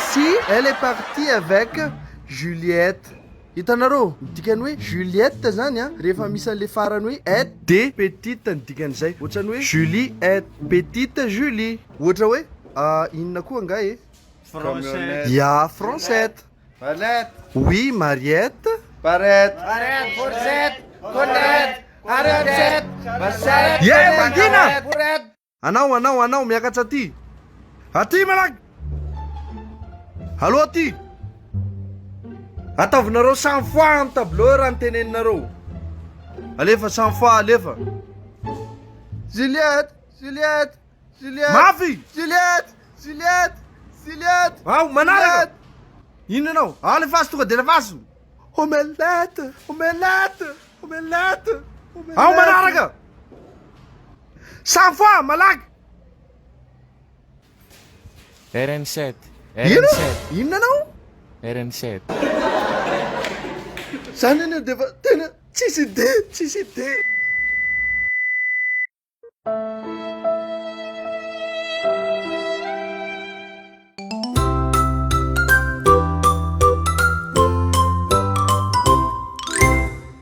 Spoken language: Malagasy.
Nancy, elle est partie avec Juliette. Hitanareo dikany hoe Juliette zany a rehefa misy an'le farany hoe et de petite ny dikan'izay ohatrany hoe Julie et petite Julie ohatra hoe inona koa nga e Français. ya Francette. Palette. Oui, Mariette. Barrette. Barrette. Fourchette. Colette. Arrête. Barcette. Yeah, Magina. Bourrette. Anao miakatra aty. Aty malaky. Allo aty. Ataovinareo 100 fois amin'ny tableau raha ny teneninareo. Alefa 100 fois alefa. Juliette, Juliette, Juliette. Mafy. Juliette, Juliette, Juliette. Ao manaraka. Inona anao? Alefaso tonga de lefaso. Omelette, omelette, omelette. Ao manaraka. 100 fois malaky. RN7. Inona anao? RN7. Zany anao defa tena tsisy ide.